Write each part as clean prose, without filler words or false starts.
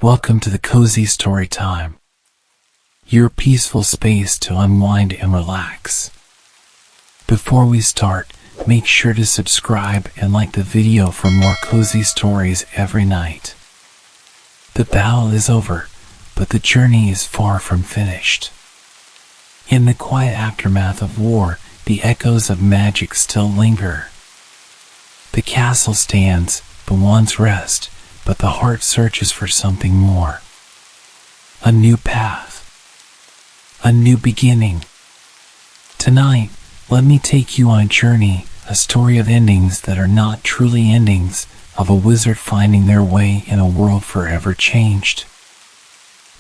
Welcome to the Cozy Storytime, your peaceful space to unwind and relax. Before we start, make sure to subscribe and like the video for more cozy stories every night. The battle is over, but the journey is far from finished. In the quiet aftermath of war, the echoes of magic still linger. The castle stands, the wands rest, but the heart searches for something more. A new path. A new beginning. Tonight, let me take you on a journey, a story of endings that are not truly endings, of a wizard finding their way in a world forever changed.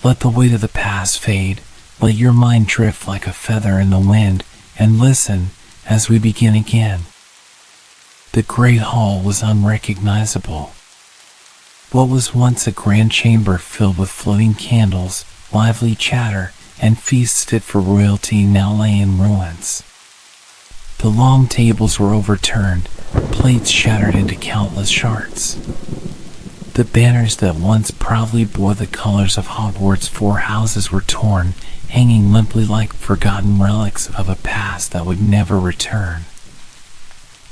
Let the weight of the past fade, let your mind drift like a feather in the wind, and listen as we begin again. The great hall was unrecognizable. What was once a grand chamber filled with floating candles, lively chatter, and feasts fit for royalty now lay in ruins. The long tables were overturned, plates shattered into countless shards. The banners that once proudly bore the colors of Hogwarts' 4 houses were torn, hanging limply like forgotten relics of a past that would never return.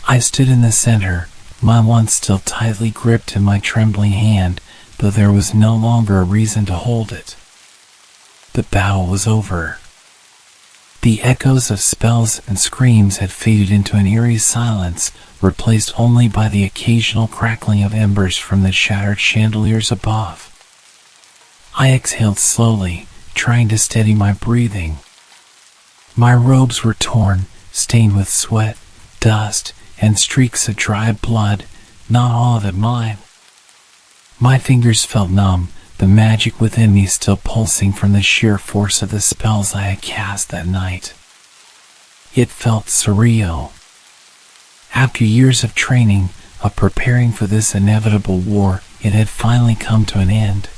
I stood in the center, my wand still tightly gripped in my trembling hand, though there was no longer a reason to hold it. The battle was over. The echoes of spells and screams had faded into an eerie silence, replaced only by the occasional crackling of embers from the shattered chandeliers above. I exhaled slowly, trying to steady my breathing. My robes were torn, stained with sweat, dust, and streaks of dried blood, not all of it mine. My fingers felt numb, the magic within me still pulsing from the sheer force of the spells I had cast that night. It felt surreal. After years of training, of preparing for this inevitable war, it had finally come to an end.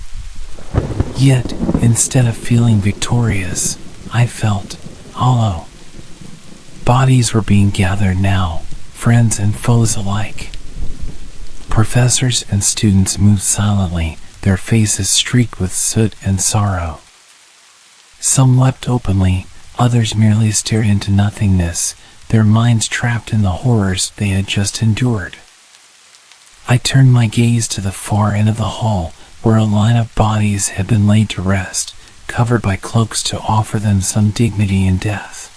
Yet, instead of feeling victorious, I felt hollow. Bodies were being gathered now, friends and foes alike. Professors and students moved silently, their faces streaked with soot and sorrow. Some wept openly, others merely stared into nothingness, their minds trapped in the horrors they had just endured. I turned my gaze to the far end of the hall, where a line of bodies had been laid to rest, covered by cloaks to offer them some dignity in death.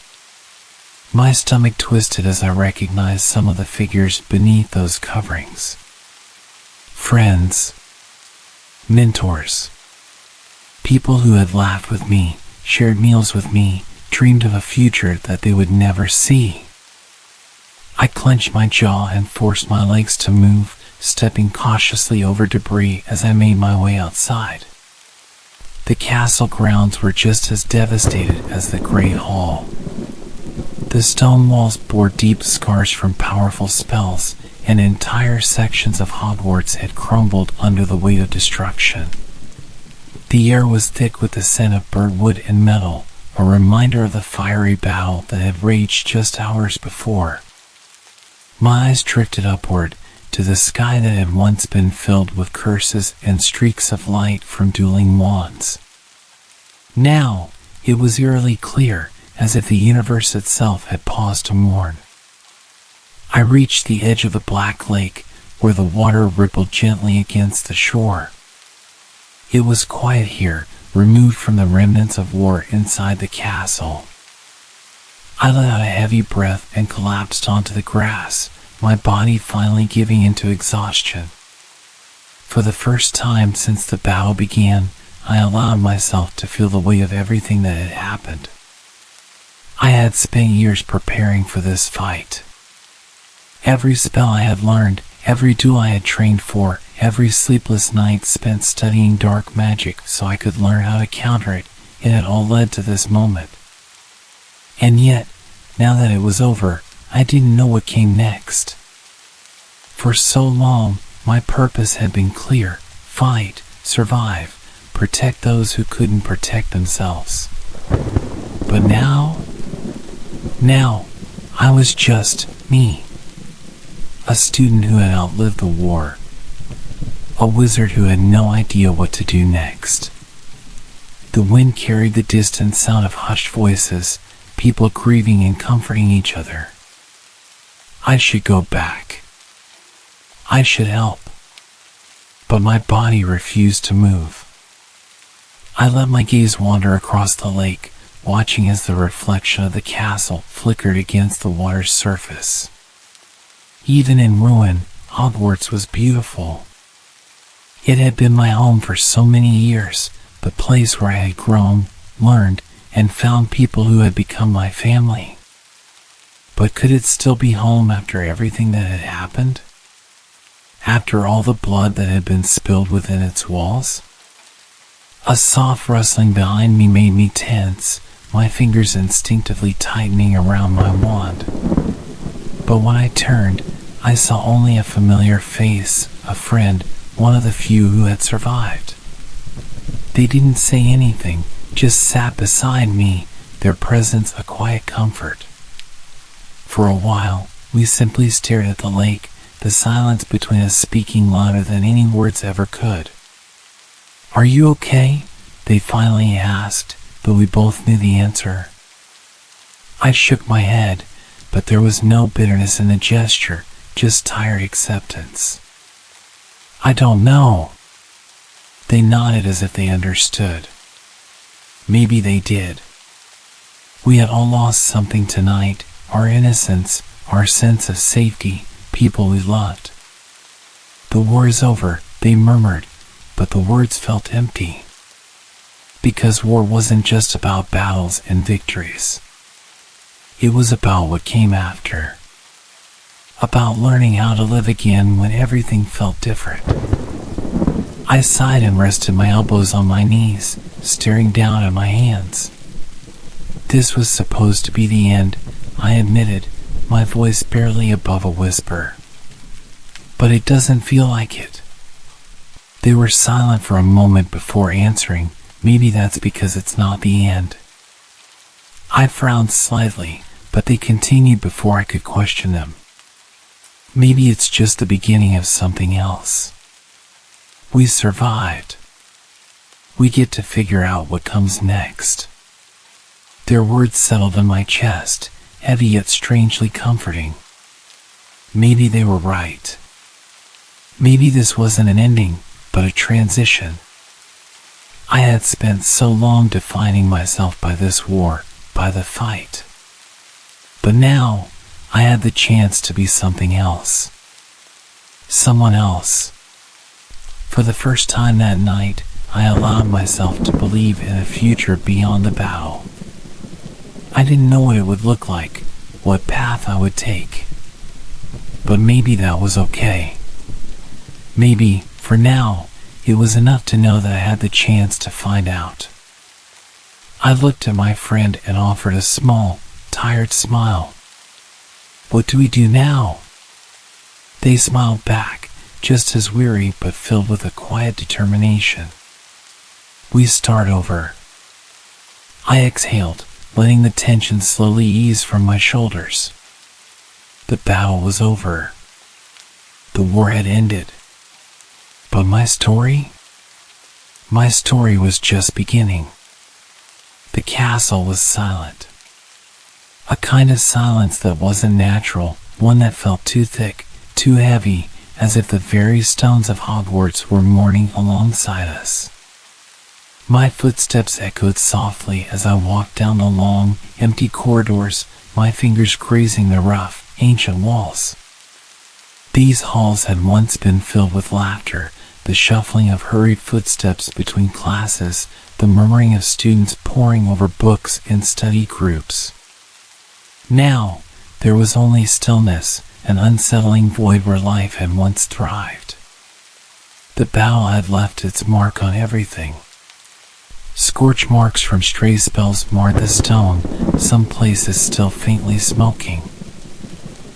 My stomach twisted as I recognized some of the figures beneath those coverings. Friends. Mentors. People who had laughed with me, shared meals with me, dreamed of a future that they would never see. I clenched my jaw and forced my legs to move, stepping cautiously over debris as I made my way outside. The castle grounds were just as devastated as the great hall. The stone walls bore deep scars from powerful spells, and entire sections of Hogwarts had crumbled under the weight of destruction. The air was thick with the scent of burnt wood and metal, a reminder of the fiery battle that had raged just hours before. My eyes drifted upward, to the sky that had once been filled with curses and streaks of light from dueling wands. Now, it was eerily clear, as if the universe itself had paused to mourn. I reached the edge of the black lake, where the water rippled gently against the shore. It was quiet here, removed from the remnants of war inside the castle. I let out a heavy breath and collapsed onto the grass, my body finally giving into exhaustion. For the first time since the battle began, I allowed myself to feel the weight of everything that had happened. I had spent years preparing for this fight. Every spell I had learned, every duel I had trained for, every sleepless night spent studying dark magic so I could learn how to counter it, it had all led to this moment. And yet, now that it was over, I didn't know what came next. For so long, my purpose had been clear: fight, survive, protect those who couldn't protect themselves. But now, I was just me. A student who had outlived the war. a wizard who had no idea what to do next. The wind carried the distant sound of hushed voices, people grieving and comforting each other. I should go back. I should help. But my body refused to move. I let my gaze wander across the lake, watching as the reflection of the castle flickered against the water's surface. Even in ruin, Hogwarts was beautiful. It had been my home for so many years, the place where I had grown, learned, and found people who had become my family. But could it still be home after everything that had happened? After all the blood that had been spilled within its walls? A soft rustling behind me made me tense, my fingers instinctively tightening around my wand. But when I turned, I saw only a familiar face, a friend, one of the few who had survived. They didn't say anything, just sat beside me, their presence a quiet comfort. For a while, we simply stared at the lake, the silence between us speaking louder than any words ever could. "Are you okay?" they finally asked, but we both knew the answer. I shook my head, but there was no bitterness in the gesture, just tired acceptance. "I don't know." They nodded as if they understood. Maybe they did. We had all lost something tonight, our innocence, our sense of safety, people we loved. "The war is over," they murmured, but the words felt empty. Because war wasn't just about battles and victories. It was about what came after. About learning how to live again when everything felt different. I sighed and rested my elbows on my knees, staring down at my hands. This was supposed to be the end, I admitted, my voice barely above a whisper. But it doesn't feel like it. They were silent for a moment before answering. Maybe that's because it's not the end. I frowned slightly, but they continued before I could question them. Maybe it's just the beginning of something else. We survived. We get to figure out what comes next. Their words settled in my chest, heavy yet strangely comforting. Maybe they were right. Maybe this wasn't an ending, but a transition. I had spent so long defining myself by this war, by the fight. But now, I had the chance to be something else. Someone else. For the first time that night, I allowed myself to believe in a future beyond the battle. I didn't know what it would look like, what path I would take. But maybe that was okay. Maybe, for now, it was enough to know that I had the chance to find out. I looked at my friend and offered a small, tired smile. "What do we do now?" They smiled back, just as weary but filled with a quiet determination. "We start over." I exhaled, letting the tension slowly ease from my shoulders. The battle was over. The war had ended. But my story? My story was just beginning. The castle was silent. A kind of silence that wasn't natural, one that felt too thick, too heavy, as if the very stones of Hogwarts were mourning alongside us. My footsteps echoed softly as I walked down the long, empty corridors, my fingers grazing the rough, ancient walls. These halls had once been filled with laughter, the shuffling of hurried footsteps between classes, the murmuring of students poring over books in study groups. Now, there was only stillness, an unsettling void where life had once thrived. The battle had left its mark on everything. Scorch marks from stray spells marred the stone, some places still faintly smoking.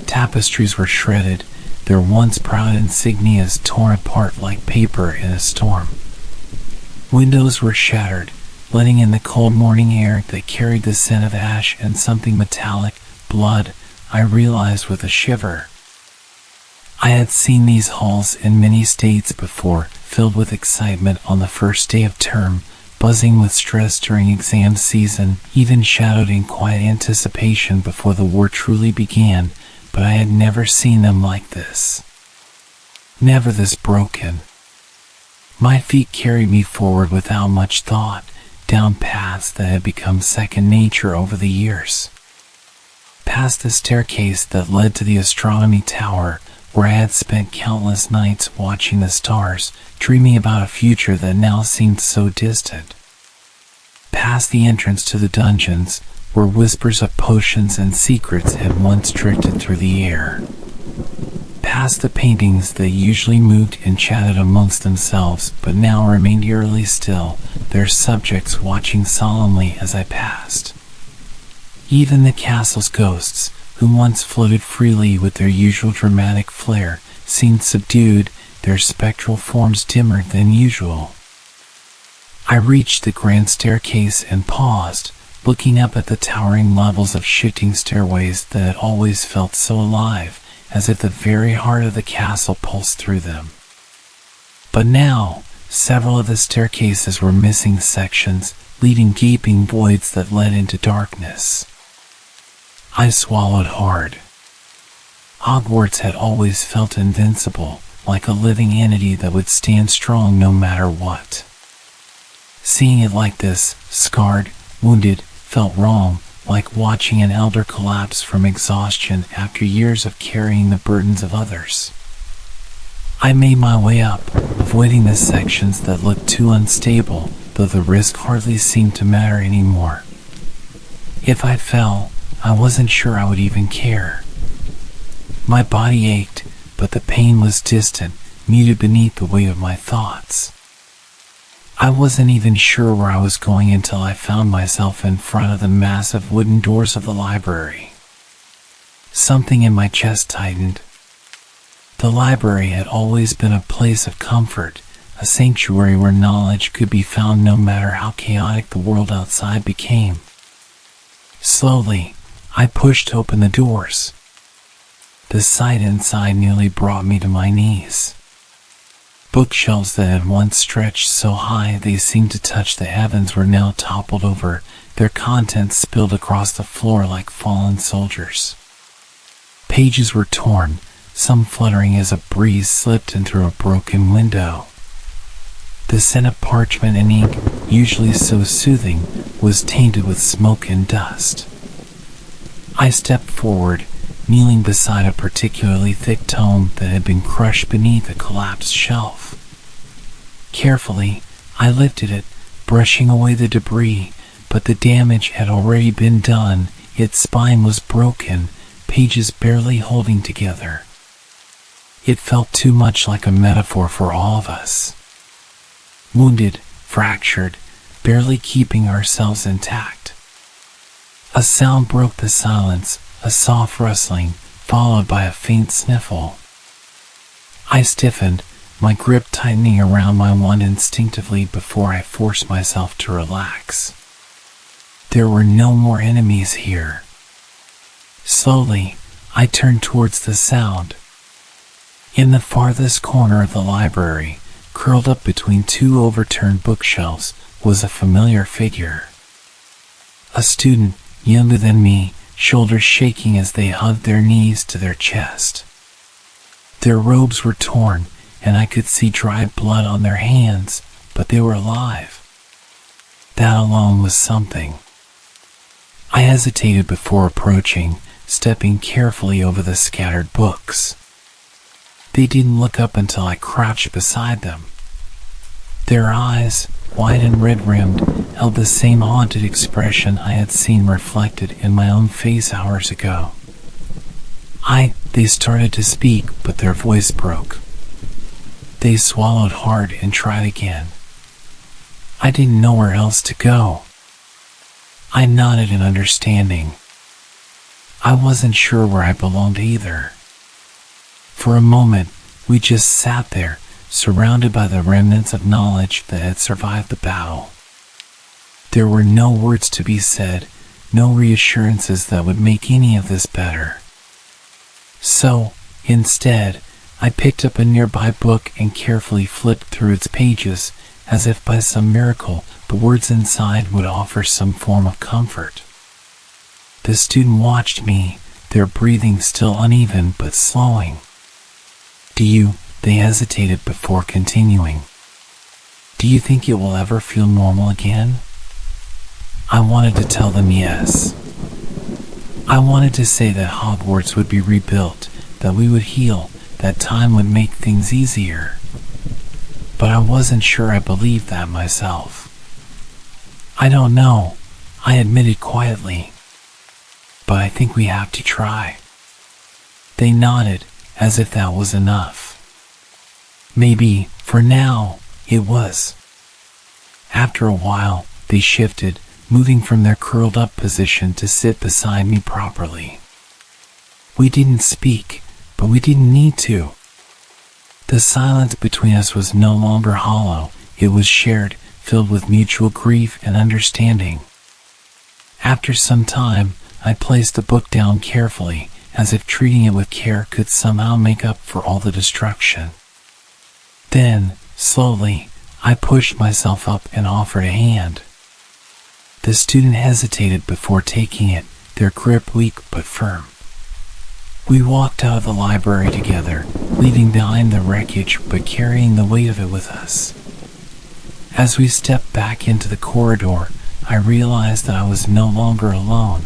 Tapestries were shredded, their once proud insignias torn apart like paper in a storm. Windows were shattered, letting in the cold morning air that carried the scent of ash and something metallic, blood, I realized with a shiver. I had seen these halls in many states before, filled with excitement on the first day of term, buzzing with stress during exam season, even shadowed in quiet anticipation before the war truly began, but I had never seen them like this. Never this broken. My feet carried me forward without much thought, down paths that had become second nature over the years. Past the staircase that led to the astronomy tower, where I had spent countless nights watching the stars, dreaming about a future that now seemed so distant. Past the entrance to the dungeons, where whispers of potions and secrets had once drifted through the air. Past the paintings that usually moved and chatted amongst themselves, but now remained eerily still, their subjects watching solemnly as I passed. Even the castle's ghosts, who once floated freely with their usual dramatic flair, seemed subdued, their spectral forms dimmer than usual. I reached the grand staircase and paused, looking up at the towering levels of shifting stairways that had always felt so alive, as if the very heart of the castle pulsed through them. But now, several of the staircases were missing sections, leaving gaping voids that led into darkness. I swallowed hard. Hogwarts had always felt invincible, like a living entity that would stand strong no matter what. Seeing it like this, scarred, wounded, felt wrong, like watching an elder collapse from exhaustion after years of carrying the burdens of others. I made my way up, avoiding the sections that looked too unstable, though the risk hardly seemed to matter anymore. If I fell, I wasn't sure I would even care. My body ached, but the pain was distant, muted beneath the weight of my thoughts. I wasn't even sure where I was going until I found myself in front of the massive wooden doors of the library. Something in my chest tightened. The library had always been a place of comfort, a sanctuary where knowledge could be found no matter how chaotic the world outside became. Slowly, I pushed open the doors. The sight inside nearly brought me to my knees. Bookshelves that had once stretched so high they seemed to touch the heavens were now toppled over, their contents spilled across the floor like fallen soldiers. Pages were torn, some fluttering as a breeze slipped in through a broken window. The scent of parchment and ink, usually so soothing, was tainted with smoke and dust. I stepped forward, kneeling beside a particularly thick tome that had been crushed beneath a collapsed shelf. Carefully, I lifted it, brushing away the debris, but the damage had already been done. Its spine was broken, pages barely holding together. It felt too much like a metaphor for all of us. Wounded, fractured, barely keeping ourselves intact. A sound broke the silence, a soft rustling, followed by a faint sniffle. I stiffened, my grip tightening around my wand instinctively before I forced myself to relax. There were no more enemies here. Slowly, I turned towards the sound. In the farthest corner of the library, curled up between two overturned bookshelves, was a familiar figure. A student, younger than me, shoulders shaking as they hugged their knees to their chest. Their robes were torn, and I could see dried blood on their hands, but they were alive. That alone was something. I hesitated before approaching, stepping carefully over the scattered books. They didn't look up until I crouched beside them. Their eyes, wide and red-rimmed, held the same haunted expression I had seen reflected in my own face hours ago. They started to speak, but their voice broke. They swallowed hard and tried again. I didn't know where else to go. I nodded in understanding. I wasn't sure where I belonged either. For a moment, we just sat there, surrounded by the remnants of knowledge that had survived the battle. There were no words to be said, no reassurances that would make any of this better. So, instead, I picked up a nearby book and carefully flipped through its pages, as if by some miracle the words inside would offer some form of comfort. The student watched me, their breathing still uneven but slowing. They hesitated before continuing. Do you think it will ever feel normal again? I wanted to tell them yes. I wanted to say that Hogwarts would be rebuilt, that we would heal, that time would make things easier. But I wasn't sure I believed that myself. I don't know, I admitted quietly. But I think we have to try. They nodded, as if that was enough. Maybe, for now, it was. After a while, they shifted, moving from their curled-up position to sit beside me properly. We didn't speak, but we didn't need to. The silence between us was no longer hollow, it was shared, filled with mutual grief and understanding. After some time, I placed the book down carefully, as if treating it with care could somehow make up for all the destruction. Then, slowly, I pushed myself up and offered a hand. The student hesitated before taking it, their grip weak but firm. We walked out of the library together, leaving behind the wreckage but carrying the weight of it with us. As we stepped back into the corridor, I realized that I was no longer alone.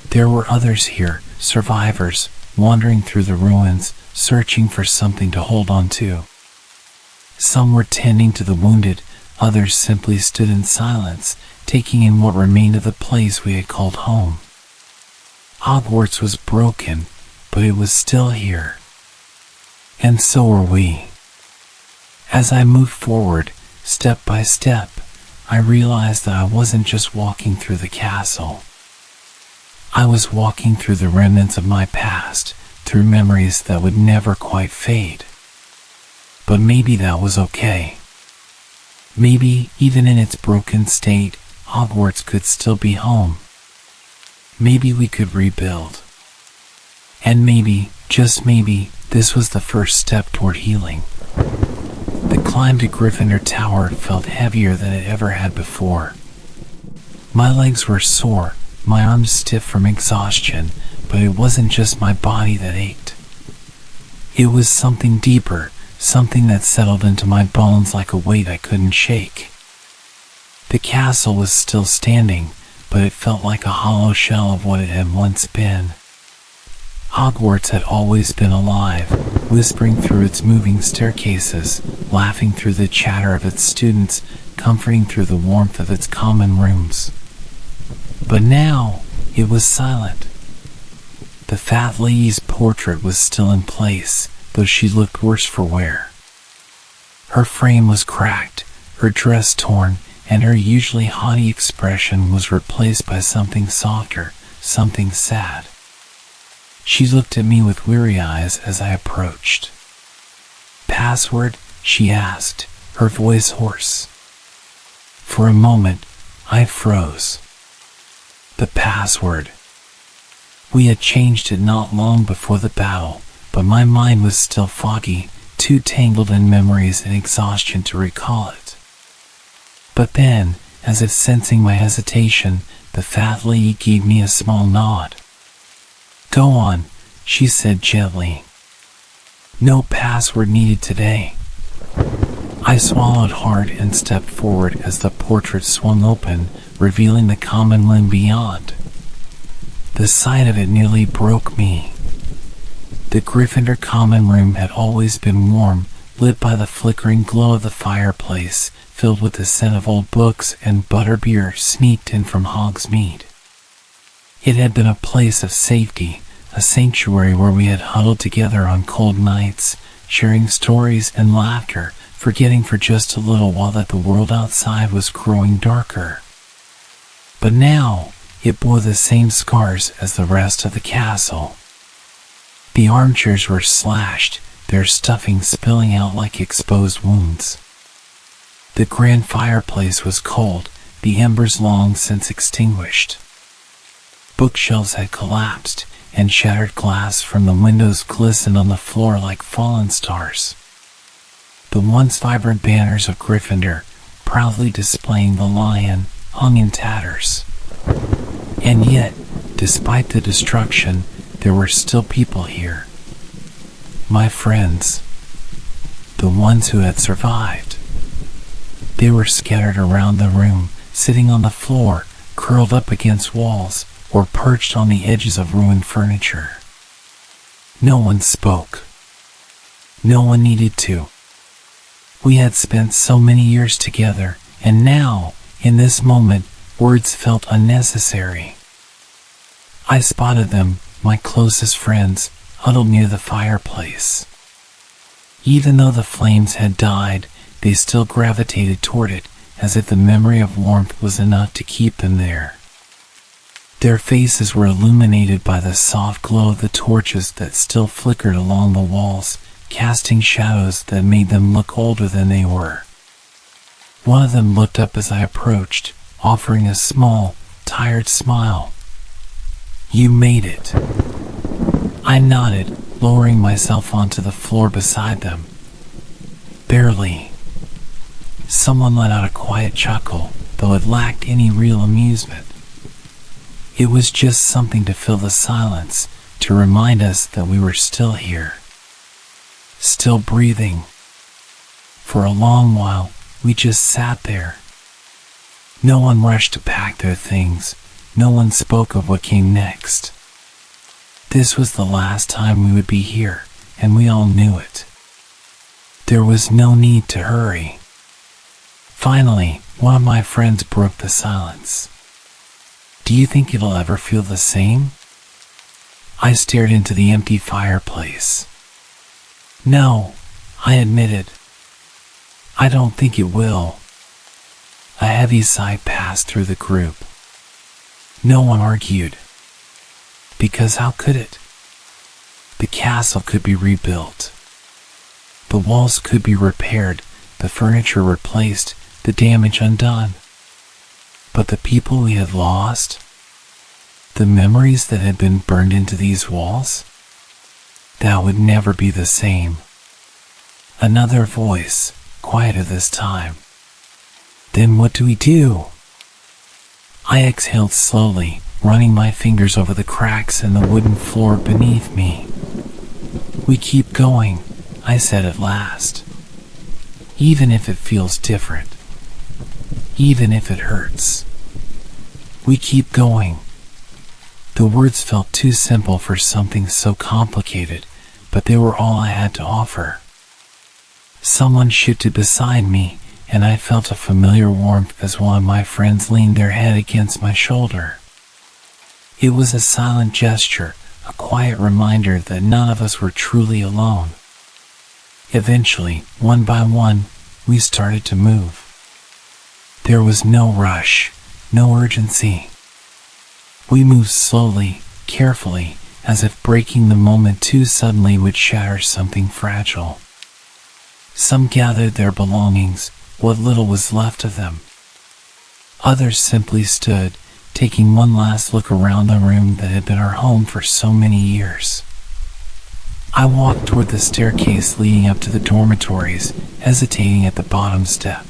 There were others here, survivors, wandering through the ruins, searching for something to hold on to. Some were tending to the wounded, others simply stood in silence, taking in what remained of the place we had called home. Hogwarts was broken, but it was still here. And so were we. As I moved forward, step by step, I realized that I wasn't just walking through the castle. I was walking through the remnants of my past, through memories that would never quite fade. But maybe that was okay. Maybe, even in its broken state, Hogwarts could still be home. Maybe we could rebuild. And maybe, just maybe, this was the first step toward healing. The climb to Gryffindor Tower felt heavier than it ever had before. My legs were sore, my arms stiff from exhaustion, but it wasn't just my body that ached. It was something deeper, something that settled into my bones like a weight I couldn't shake. The castle was still standing, but it felt like a hollow shell of what it had once been. Hogwarts had always been alive, whispering through its moving staircases, laughing through the chatter of its students, comforting through the warmth of its common rooms. But now, it was silent. The fat lady's portrait was still in place, though she looked worse for wear. Her frame was cracked, her dress torn, and her usually haughty expression was replaced by something softer, something sad. She looked at me with weary eyes as I approached. "Password?" she asked, her voice hoarse. For a moment, I froze. The password. We had changed it not long before the battle, but my mind was still foggy, too tangled in memories and exhaustion to recall it. But then, as if sensing my hesitation, the fat lady gave me a small nod. "Go on," she said gently. "No password needed today." I swallowed hard and stepped forward as the portrait swung open, revealing the common room beyond. The sight of it nearly broke me. The Gryffindor common room had always been warm, lit by the flickering glow of the fireplace, filled with the scent of old books and butterbeer sneaked in from Hogsmeade. It had been a place of safety, a sanctuary where we had huddled together on cold nights, sharing stories and laughter, forgetting for just a little while that the world outside was growing darker. But now, it bore the same scars as the rest of the castle. The armchairs were slashed, their stuffing spilling out like exposed wounds. The grand fireplace was cold, the embers long since extinguished. Bookshelves had collapsed, and shattered glass from the windows glistened on the floor like fallen stars. The once vibrant banners of Gryffindor, proudly displaying the lion, hung in tatters. And yet, despite the destruction, there were still people here. My friends. The ones who had survived. They were scattered around the room, sitting on the floor, curled up against walls, or perched on the edges of ruined furniture. No one spoke. No one needed to. We had spent so many years together, and now, in this moment, words felt unnecessary. I spotted them, my closest friends, huddled near the fireplace. Even though the flames had died, they still gravitated toward it, as if the memory of warmth was enough to keep them there. Their faces were illuminated by the soft glow of the torches that still flickered along the walls, casting shadows that made them look older than they were. One of them looked up as I approached, offering a small, tired smile. "You made it." I nodded, lowering myself onto the floor beside them. "Barely." Someone let out a quiet chuckle, though it lacked any real amusement. It was just something to fill the silence, to remind us that we were still here. Still breathing. For a long while, we just sat there. No one rushed to pack their things. No one spoke of what came next. This was the last time we would be here, and we all knew it. There was no need to hurry. Finally, one of my friends broke the silence. "Do you think it'll ever feel the same?" I stared into the empty fireplace. "No," I admitted. "I don't think it will." A heavy sigh passed through the group. No one argued. Because how could it? The castle could be rebuilt. The walls could be repaired, the furniture replaced, the damage undone. But the people we had lost? The memories that had been burned into these walls? That would never be the same. Another voice, quieter this time. "Then what do we do?" I exhaled slowly, running my fingers over the cracks in the wooden floor beneath me. "We keep going," I said at last. "Even if it feels different. Even if it hurts. We keep going." The words felt too simple for something so complicated, but they were all I had to offer. Someone shifted beside me, and I felt a familiar warmth as one of my friends leaned their head against my shoulder. It was a silent gesture, a quiet reminder that none of us were truly alone. Eventually, one by one, we started to move. There was no rush, no urgency. We moved slowly, carefully, as if breaking the moment too suddenly would shatter something fragile. Some gathered their belongings, what little was left of them. Others simply stood, taking one last look around the room that had been our home for so many years. I walked toward the staircase leading up to the dormitories, hesitating at the bottom step.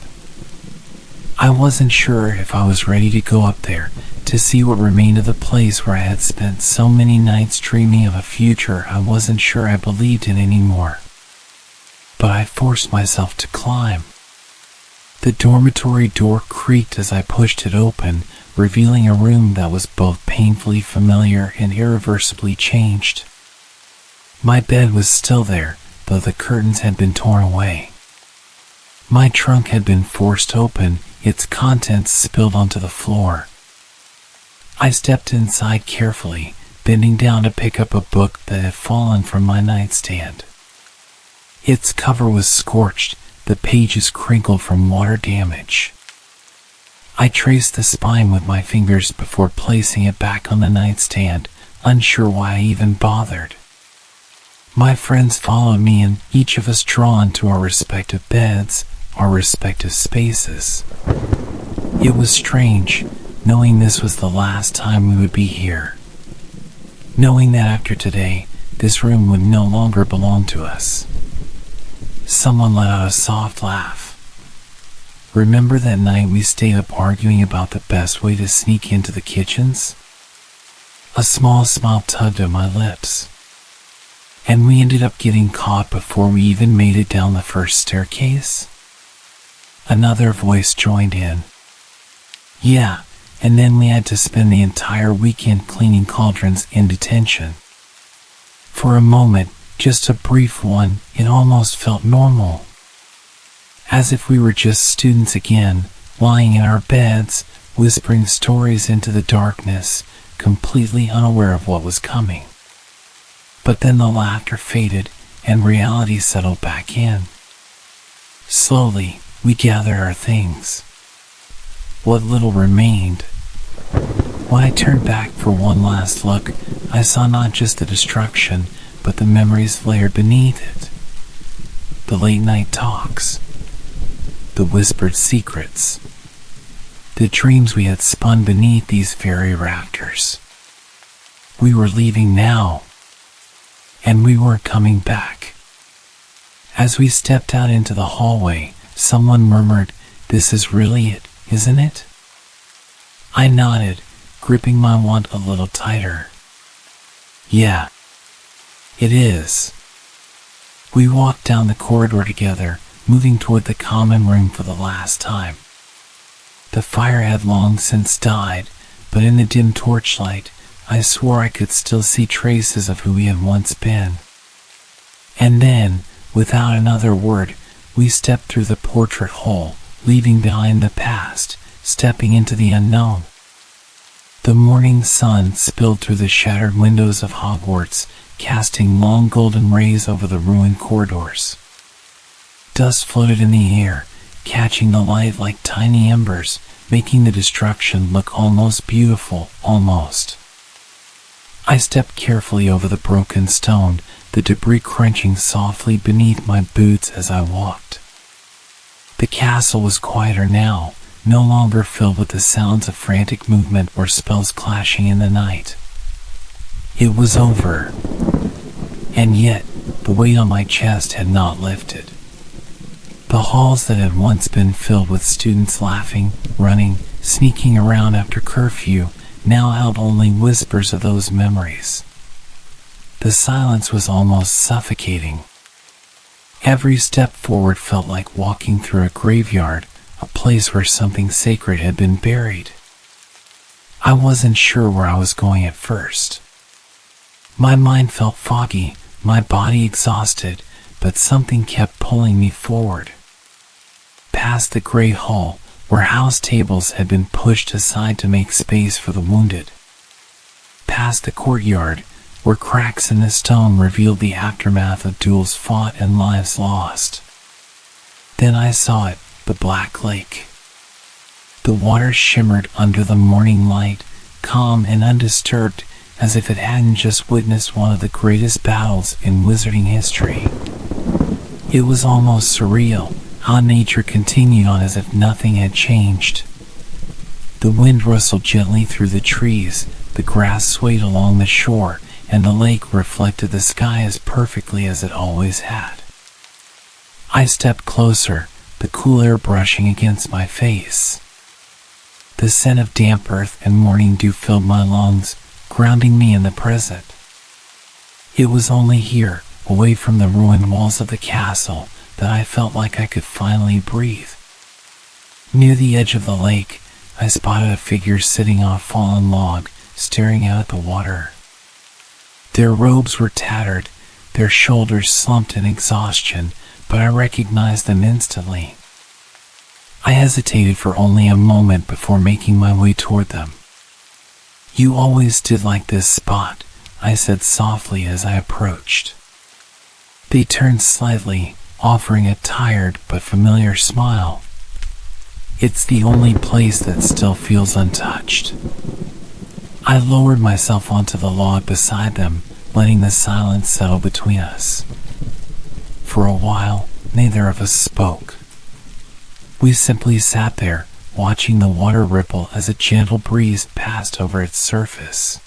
I wasn't sure if I was ready to go up there, to see what remained of the place where I had spent so many nights dreaming of a future I wasn't sure I believed in anymore. But I forced myself to climb. The dormitory door creaked as I pushed it open, revealing a room that was both painfully familiar and irreversibly changed. My bed was still there, though the curtains had been torn away. My trunk had been forced open, its contents spilled onto the floor. I stepped inside carefully, bending down to pick up a book that had fallen from my nightstand. Its cover was scorched, the pages crinkled from water damage. I traced the spine with my fingers before placing it back on the nightstand, unsure why I even bothered. My friends followed me, and each of us drawn to our respective beds, our respective spaces. It was strange, knowing this was the last time we would be here. knowing that after today, this room would no longer belong to us. Someone let out a soft laugh. Remember that night we stayed up arguing about the best way to sneak into the kitchens? A small smile tugged at my lips. And we ended up getting caught before we even made it down the first staircase? Another voice joined in. Yeah, and then we had to spend the entire weekend cleaning cauldrons in detention. For a moment, just a brief one, it almost felt normal. As if we were just students again, lying in our beds, whispering stories into the darkness, completely unaware of what was coming. But then the laughter faded, and reality settled back in. Slowly, we gathered our things. What little remained. When I turned back for one last look, I saw not just the destruction, but the memories layered beneath it. The late night talks. The whispered secrets. The dreams we had spun beneath these very rafters. We were leaving now. And we weren't coming back. As we stepped out into the hallway, someone murmured, "This is really it, isn't it?" I nodded, gripping my wand a little tighter. Yeah, it is. We walked down the corridor together, moving toward the common room for the last time. The fire had long since died, but in the dim torchlight, I swore I could still see traces of who we had once been. And then, without another word, we stepped through the portrait hole, leaving behind the past, stepping into the unknown. The morning sun spilled through the shattered windows of Hogwarts, casting long golden rays over the ruined corridors. Dust floated in the air, catching the light like tiny embers, making the destruction look almost beautiful, almost. I stepped carefully over the broken stone, the debris crunching softly beneath my boots as I walked. The castle was quieter now, no longer filled with the sounds of frantic movement or spells clashing in the night. It was over. And yet, the weight on my chest had not lifted. The halls that had once been filled with students laughing, running, sneaking around after curfew, now held only whispers of those memories. The silence was almost suffocating. Every step forward felt like walking through a graveyard, a place where something sacred had been buried. I wasn't sure where I was going at first. My mind felt foggy, my body exhausted, but something kept pulling me forward. Past the great hall, where house tables had been pushed aside to make space for the wounded. Past the courtyard, where cracks in the stone revealed the aftermath of duels fought and lives lost. Then I saw it, the Black Lake. The water shimmered under the morning light, calm and undisturbed, as if it hadn't just witnessed one of the greatest battles in wizarding history. It was almost surreal, how nature continued on as if nothing had changed. The wind rustled gently through the trees, the grass swayed along the shore, and the lake reflected the sky as perfectly as it always had. I stepped closer, the cool air brushing against my face. The scent of damp earth and morning dew filled my lungs, grounding me in the present. It was only here, away from the ruined walls of the castle, that I felt like I could finally breathe. Near the edge of the lake, I spotted a figure sitting on a fallen log, staring out at the water. Their robes were tattered, their shoulders slumped in exhaustion, but I recognized them instantly. I hesitated for only a moment before making my way toward them. "You always did like this spot," I said softly as I approached. They turned slightly, offering a tired but familiar smile. "It's the only place that still feels untouched." I lowered myself onto the log beside them, letting the silence settle between us. For a while, neither of us spoke. We simply sat there, watching the water ripple as a gentle breeze passed over its surface.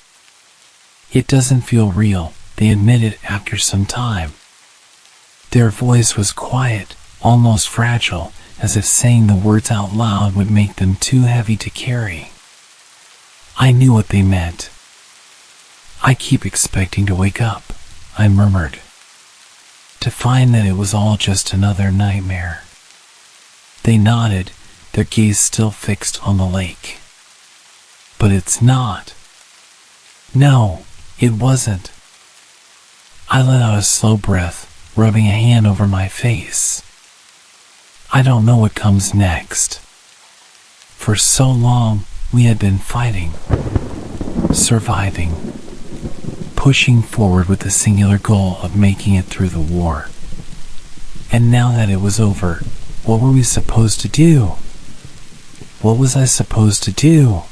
It doesn't feel real, they admitted after some time. Their voice was quiet, almost fragile, as if saying the words out loud would make them too heavy to carry. I knew what they meant. I keep expecting to wake up, I murmured, to find that it was all just another nightmare. They nodded, their gaze still fixed on the lake. But it's not. No, it wasn't. I let out a slow breath, rubbing a hand over my face. I don't know what comes next. For so long, we had been fighting, surviving, pushing forward with the singular goal of making it through the war. And now that it was over, what were we supposed to do? What was I supposed to do?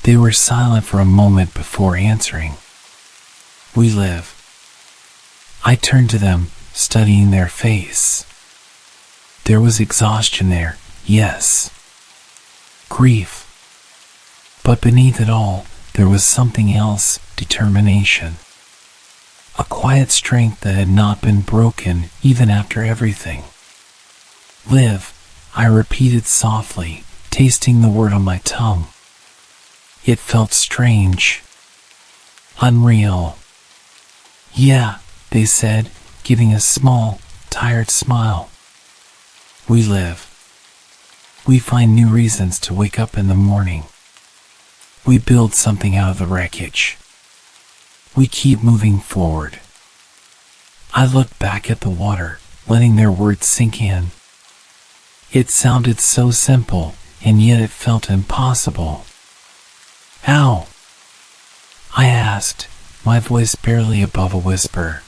They were silent for a moment before answering. We live. I turned to them, studying their face. There was exhaustion there, yes. Grief. But beneath it all, there was something else, determination. A quiet strength that had not been broken even after everything. Live, I repeated softly, tasting the word on my tongue. It felt strange. Unreal. Yeah, they said, giving a small, tired smile. We live. We find new reasons to wake up in the morning. We build something out of the wreckage. We keep moving forward. I looked back at the water, letting their words sink in. It sounded so simple, and yet it felt impossible. How? I asked, my voice barely above a whisper.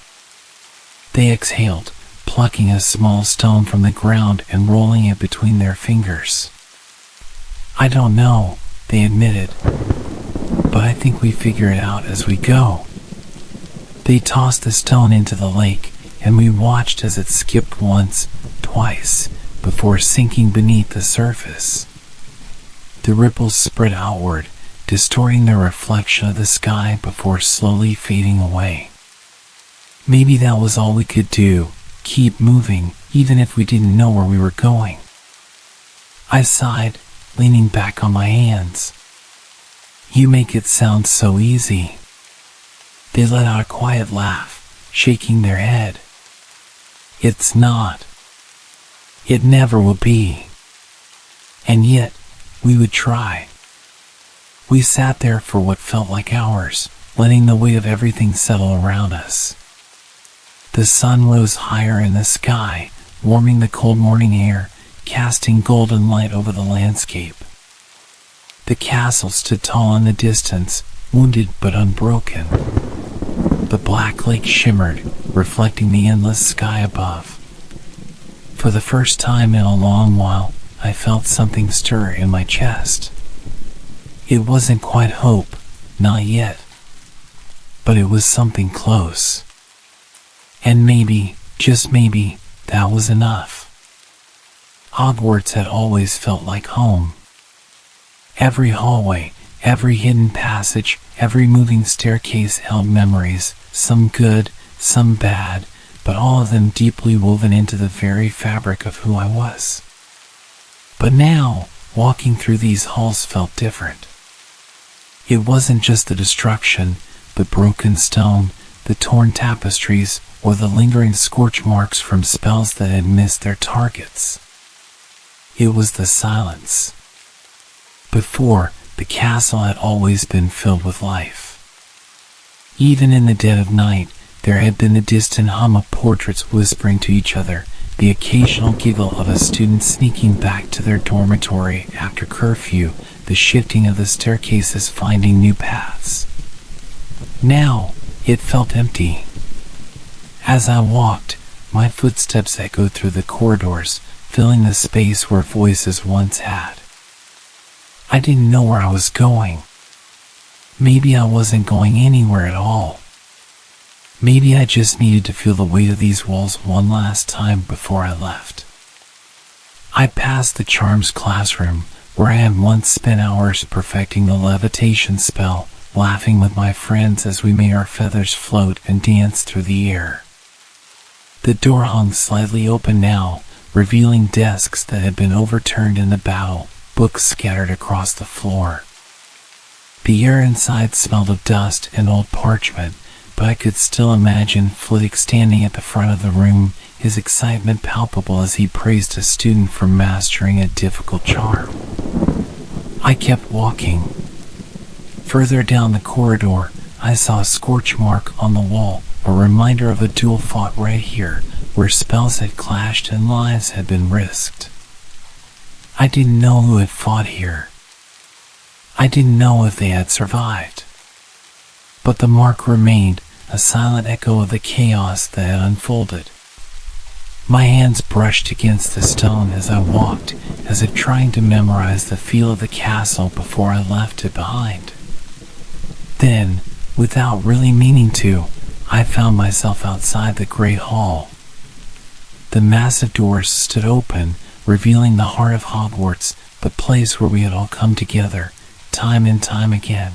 They exhaled, plucking a small stone from the ground and rolling it between their fingers. I don't know, they admitted, but I think we figure it out as we go. They tossed the stone into the lake, and we watched as it skipped once, twice, before sinking beneath the surface. The ripples spread outward, distorting the reflection of the sky before slowly fading away. Maybe that was all we could do, keep moving, even if we didn't know where we were going. I sighed, leaning back on my hands. You make it sound so easy. They let out a quiet laugh, shaking their head. It's not. It never will be. And yet, we would try. We sat there for what felt like hours, letting the weight of everything settle around us. The sun rose higher in the sky, warming the cold morning air, casting golden light over the landscape. The castle stood tall in the distance, wounded but unbroken. The black lake shimmered, reflecting the endless sky above. For the first time in a long while, I felt something stir in my chest. It wasn't quite hope, not yet. But it was something close. And maybe, just maybe, that was enough. Hogwarts had always felt like home. Every hallway, every hidden passage, every moving staircase held memories, some good, some bad, but all of them deeply woven into the very fabric of who I was. But now, walking through these halls felt different. It wasn't just the destruction, the broken stone, the torn tapestries, or the lingering scorch marks from spells that had missed their targets. It was the silence. Before, the castle had always been filled with life. Even in the dead of night, there had been the distant hum of portraits whispering to each other, the occasional giggle of a student sneaking back to their dormitory after curfew, the shifting of the staircases finding new paths. Now, it felt empty. As I walked, my footsteps echoed through the corridors, filling the space where voices once had. I didn't know where I was going. Maybe I wasn't going anywhere at all. Maybe I just needed to feel the weight of these walls one last time before I left. I passed the charms classroom, where I had once spent hours perfecting the levitation spell, laughing with my friends as we made our feathers float and dance through the air. The door hung slightly open now, revealing desks that had been overturned in the battle, books scattered across the floor. The air inside smelled of dust and old parchment, but I could still imagine Flitwick standing at the front of the room, his excitement palpable as he praised a student for mastering a difficult charm. I kept walking. Further down the corridor, I saw a scorch mark on the wall, a reminder of a duel fought right here, where spells had clashed and lives had been risked. I didn't know who had fought here. I didn't know if they had survived. But the mark remained, a silent echo of the chaos that had unfolded. My hands brushed against the stone as I walked, as if trying to memorize the feel of the castle before I left it behind. Then, without really meaning to, I found myself outside the great hall. The massive doors stood open, revealing the heart of Hogwarts, the place where we had all come together, time and time again.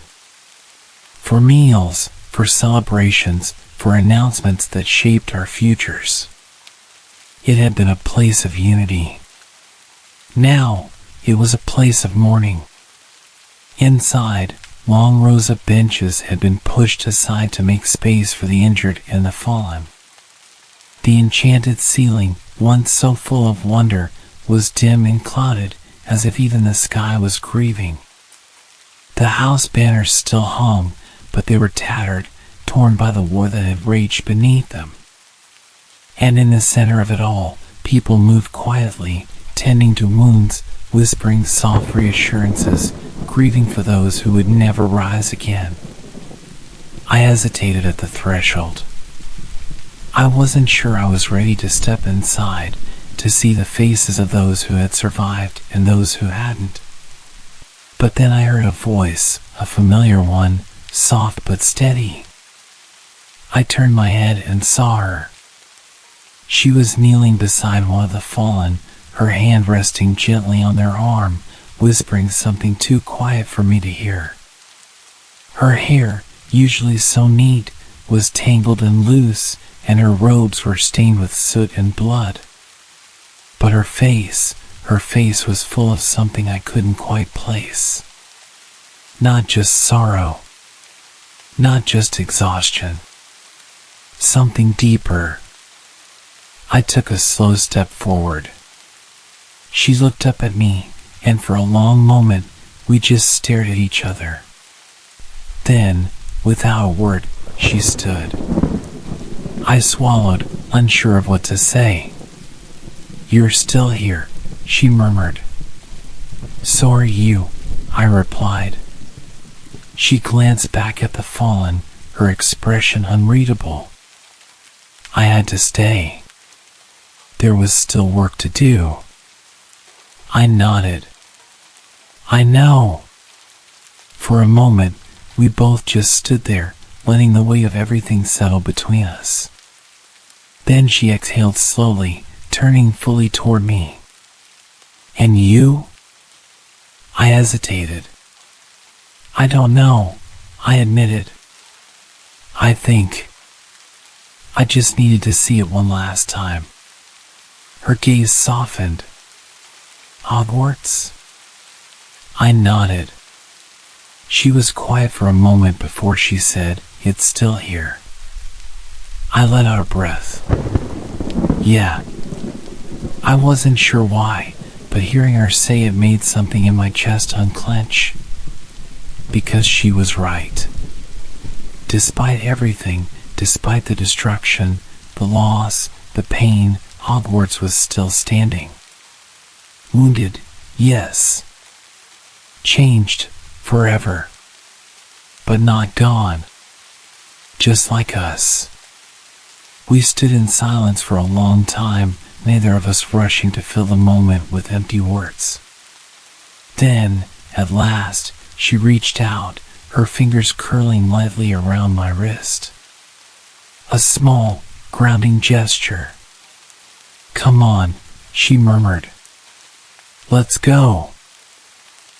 For meals, for celebrations, for announcements that shaped our futures. It had been a place of unity. Now, it was a place of mourning. Inside, long rows of benches had been pushed aside to make space for the injured and the fallen. The enchanted ceiling, once so full of wonder, was dim and clouded, as if even the sky was grieving. The house banners still hung, but they were tattered, torn by the war that had raged beneath them. And in the center of it all, people moved quietly, tending to wounds, whispering soft reassurances, grieving for those who would never rise again. I hesitated at the threshold. I wasn't sure I was ready to step inside, to see the faces of those who had survived and those who hadn't. But then I heard a voice, a familiar one, soft but steady. I turned my head and saw her. She was kneeling beside one of the fallen, her hand resting gently on their arm, whispering something too quiet for me to hear. Her hair, usually so neat, was tangled and loose, and her robes were stained with soot and blood. But her face was full of something I couldn't quite place. Not just sorrow, not just exhaustion. Something deeper. I took a slow step forward. She looked up at me, and for a long moment, we just stared at each other. Then, without a word, she stood. I swallowed, unsure of what to say. "You're still here," she murmured. "So are you," I replied. She glanced back at the fallen, her expression unreadable. I had to stay. There was still work to do. I nodded. "I know." For a moment, we both just stood there, letting the weight of everything settle between us. Then she exhaled slowly, turning fully toward me. "And you?" I hesitated. "I don't know," I admitted. I think I just needed to see it one last time." Her gaze softened. "Hogwarts?" I nodded. She was quiet for a moment before she said, "It's still here." I let out a breath. Yeah. I wasn't sure why, but hearing her say it made something in my chest unclench. Because she was right. Despite everything, despite the destruction, the loss, the pain, Hogwarts was still standing. Wounded, yes. Changed, forever. But not gone. Just like us. We stood in silence for a long time, neither of us rushing to fill the moment with empty words. Then, at last, she reached out, her fingers curling lightly around my wrist. A small, grounding gesture. "Come on," she murmured. "Let's go."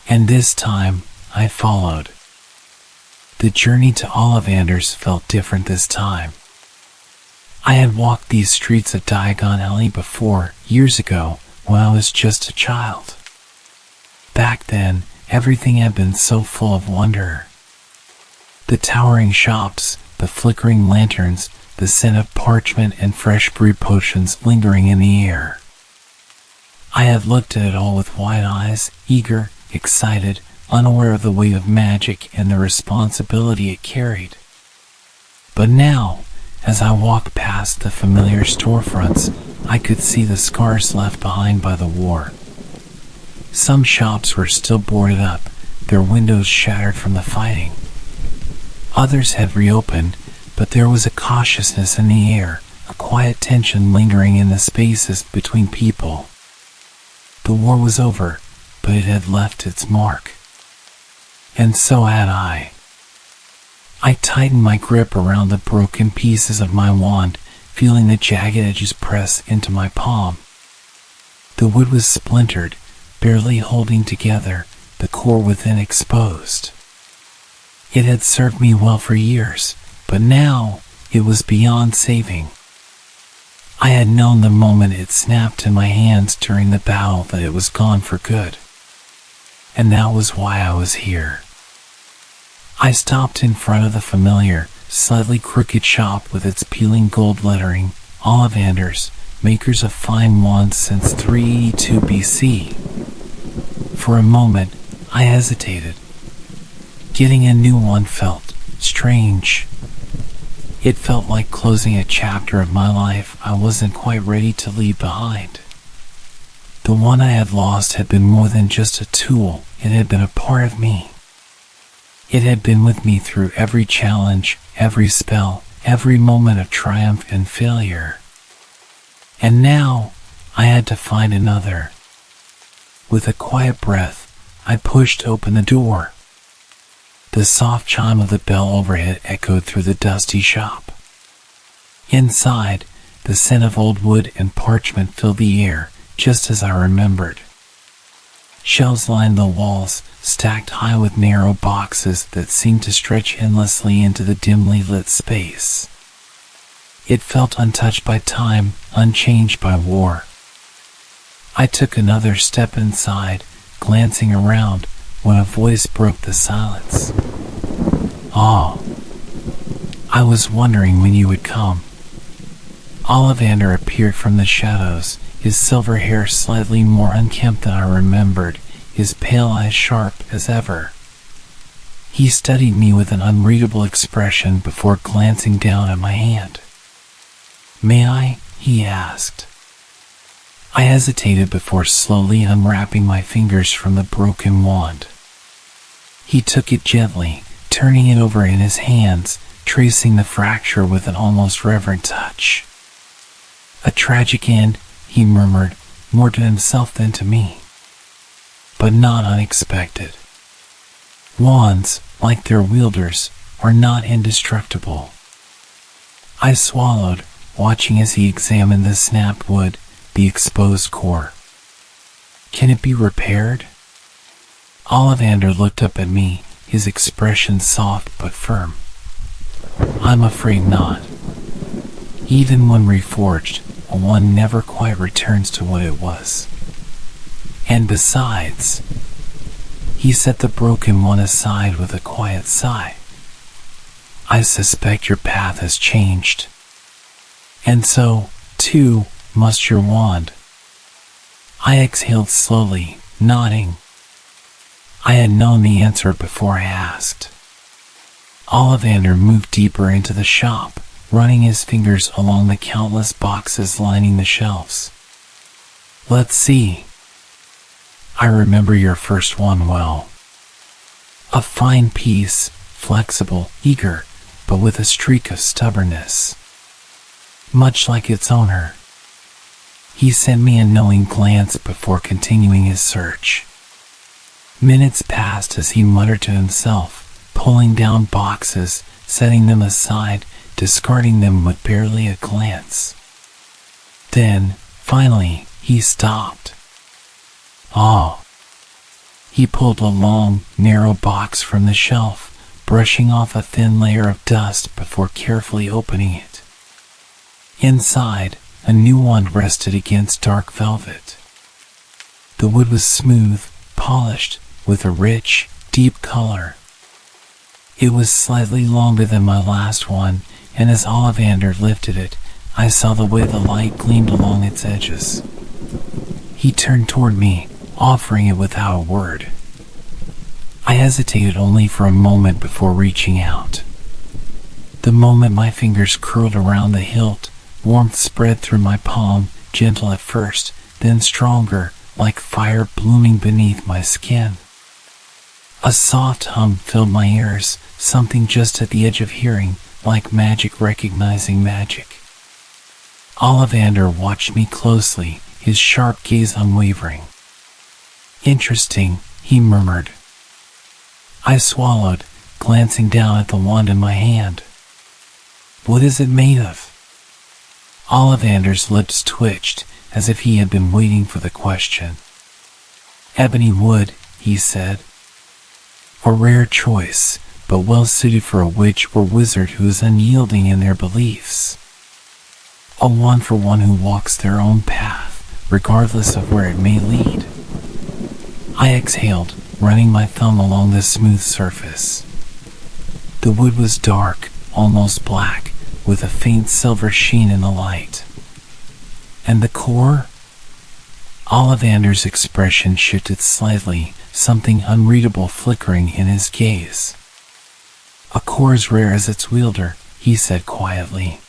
And this time, I followed. The journey to Ollivanders felt different this time. I had walked these streets of Diagon Alley before, years ago, when I was just a child. Back then, everything had been so full of wonder. The towering shops, the flickering lanterns, the scent of parchment and fresh brewed potions lingering in the air. I had looked at it all with wide eyes, eager, excited, unaware of the weight of magic and the responsibility it carried. But now, as I walked past the familiar storefronts, I could see the scars left behind by the war. Some shops were still boarded up, their windows shattered from the fighting. Others had reopened, but there was a cautiousness in the air, a quiet tension lingering in the spaces between people. The war was over, but it had left its mark. And so had I. I tightened my grip around the broken pieces of my wand, feeling the jagged edges press into my palm. The wood was splintered, barely holding together, the core within exposed. It had served me well for years, but now it was beyond saving. I had known the moment it snapped in my hands during the battle that it was gone for good. And that was why I was here. I stopped in front of the familiar, slightly crooked shop with its peeling gold lettering, Ollivanders, makers of fine wands since 382 BC. For a moment, I hesitated. Getting a new one felt strange. It felt like closing a chapter of my life I wasn't quite ready to leave behind. The one I had lost had been more than just a tool, it had been a part of me. It had been with me through every challenge, every spell, every moment of triumph and failure. And now, I had to find another. With a quiet breath, I pushed open the door. The soft chime of the bell overhead echoed through the dusty shop. Inside, the scent of old wood and parchment filled the air, just as I remembered. Shelves lined the walls, stacked high with narrow boxes that seemed to stretch endlessly into the dimly lit space. It felt untouched by time, unchanged by war. I took another step inside, glancing around, when a voice broke the silence. "Oh, I was wondering when you would come." Ollivander appeared from the shadows, his silver hair slightly more unkempt than I remembered, his pale eyes sharp as ever. He studied me with an unreadable expression before glancing down at my hand. "May I?" he asked. I hesitated before slowly unwrapping my fingers from the broken wand. He took it gently, turning it over in his hands, tracing the fracture with an almost reverent touch. "A tragic end," he murmured, more to himself than to me. "But not unexpected. Wands, like their wielders, are not indestructible." I swallowed, watching as he examined the snapped wood, the exposed core. "Can it be repaired?" Ollivander looked up at me, his expression soft but firm. "I'm afraid not. Even when reforged, one never quite returns to what it was. And besides," he set the broken one aside with a quiet sigh, "I suspect your path has changed. And so, too, must your wand." I exhaled slowly, nodding. I had known the answer before I asked. Ollivander moved deeper into the shop, running his fingers along the countless boxes lining the shelves. "Let's see. I remember your first one well. A fine piece, flexible, eager, but with a streak of stubbornness. Much like its owner." He sent me a knowing glance before continuing his search. Minutes passed as he muttered to himself, pulling down boxes, setting them aside, discarding them with barely a glance. Then, finally, he stopped. "Oh." He pulled a long, narrow box from the shelf, brushing off a thin layer of dust before carefully opening it. Inside, a new wand rested against dark velvet. The wood was smooth, polished, with a rich, deep color. It was slightly longer than my last one, and as Ollivander lifted it, I saw the way the light gleamed along its edges. He turned toward me, offering it without a word. I hesitated only for a moment before reaching out. The moment my fingers curled around the hilt, warmth spread through my palm, gentle at first, then stronger, like fire blooming beneath my skin. A soft hum filled my ears, something just at the edge of hearing, like magic recognizing magic. Ollivander watched me closely, his sharp gaze unwavering. "Interesting," he murmured. I swallowed, glancing down at the wand in my hand. "What is it made of?" Ollivander's lips twitched, as if he had been waiting for the question. "Ebony wood," he said. "A rare choice, but well suited for a witch or wizard who is unyielding in their beliefs. A wand for one who walks their own path, regardless of where it may lead." I exhaled, running my thumb along the smooth surface. The wood was dark, almost black, with a faint silver sheen in the light. "And the core?" Ollivander's expression shifted slightly, something unreadable flickering in his gaze. "A core as rare as its wielder," he said quietly.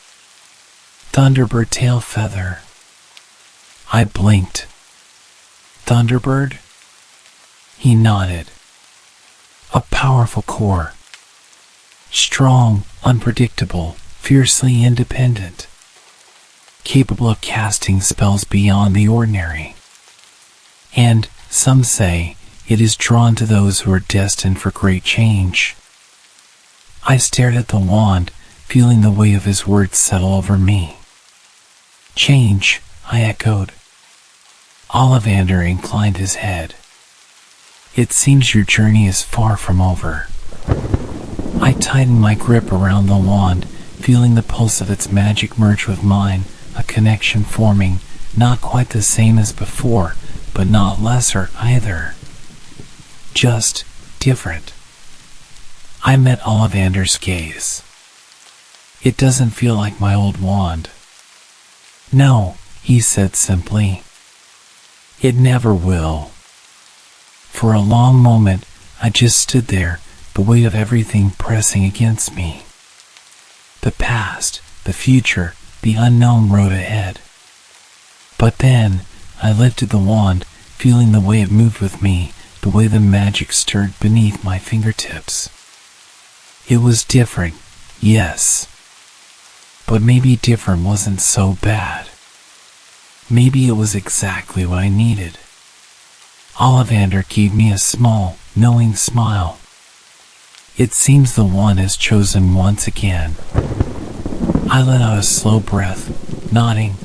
"Thunderbird tail feather." I blinked. "Thunderbird?" He nodded. "A powerful core. Strong, unpredictable, fiercely independent. Capable of casting spells beyond the ordinary. And, some say, it is drawn to those who are destined for great change." I stared at the wand, feeling the weight of his words settle over me. "Change," I echoed. Ollivander inclined his head. "It seems your journey is far from over." I tightened my grip around the wand, feeling the pulse of its magic merge with mine, a connection forming, not quite the same as before, but not lesser either. Just different. I met Ollivander's gaze. "It doesn't feel like my old wand." "No," he said simply. "It never will." For a long moment, I just stood there, the weight of everything pressing against me. The past, the future, the unknown road ahead. But then, I lifted the wand, feeling the way it moved with me, the way the magic stirred beneath my fingertips. It was different, yes. But maybe different wasn't so bad. Maybe it was exactly what I needed. Ollivander gave me a small, knowing smile. "It seems the one has chosen once again." I let out a slow breath, nodding.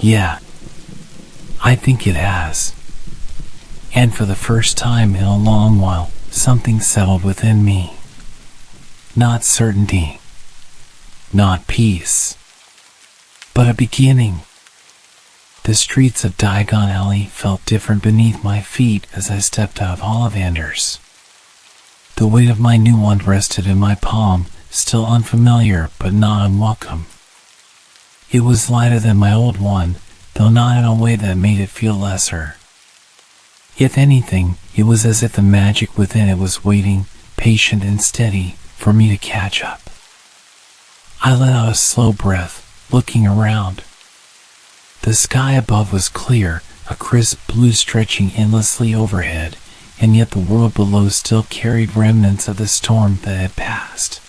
"Yeah, I think it has." And for the first time in a long while, something settled within me. Not certainty, not peace, but a beginning. The streets of Diagon Alley felt different beneath my feet as I stepped out of Ollivander's. The weight of my new wand rested in my palm, still unfamiliar but not unwelcome. It was lighter than my old one, though not in a way that made it feel lesser. If anything, it was as if the magic within it was waiting, patient and steady, for me to catch up. I let out a slow breath, looking around. The sky above was clear, a crisp blue stretching endlessly overhead, and yet the world below still carried remnants of the storm that had passed.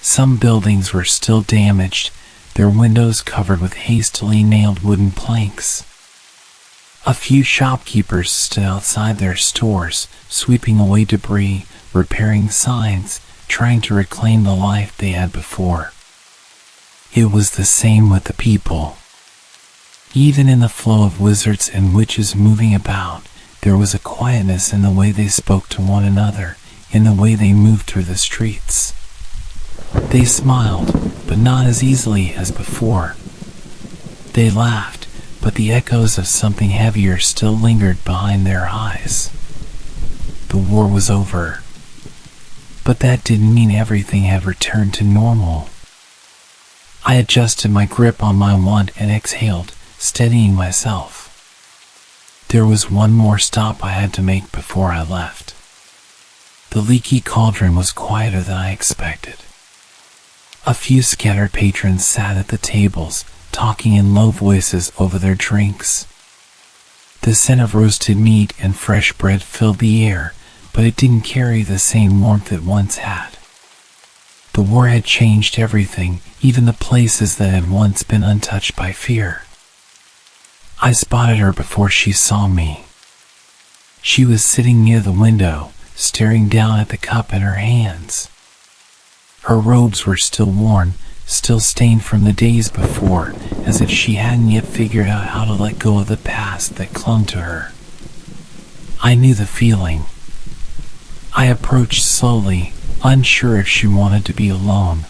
Some buildings were still damaged, their windows covered with hastily nailed wooden planks. A few shopkeepers stood outside their stores, sweeping away debris, repairing signs, trying to reclaim the life they had before. It was the same with the people. Even in the flow of wizards and witches moving about, there was a quietness in the way they spoke to one another, in the way they moved through the streets. They smiled, but not as easily as before. They laughed, but the echoes of something heavier still lingered behind their eyes. The war was over, but that didn't mean everything had returned to normal. I adjusted my grip on my wand and exhaled, steadying myself. There was one more stop I had to make before I left. The leaky cauldron was quieter than I expected. A few scattered patrons sat at the tables, talking in low voices over their drinks. The scent of roasted meat and fresh bread filled the air, but it didn't carry the same warmth it once had. The war had changed everything, even the places that had once been untouched by fear. I spotted her before she saw me. She was sitting near the window, staring down at the cup in her hands. Her robes were still worn, still stained from the days before, as if she hadn't yet figured out how to let go of the past that clung to her. I knew the feeling. I approached slowly, unsure if she wanted to be alone.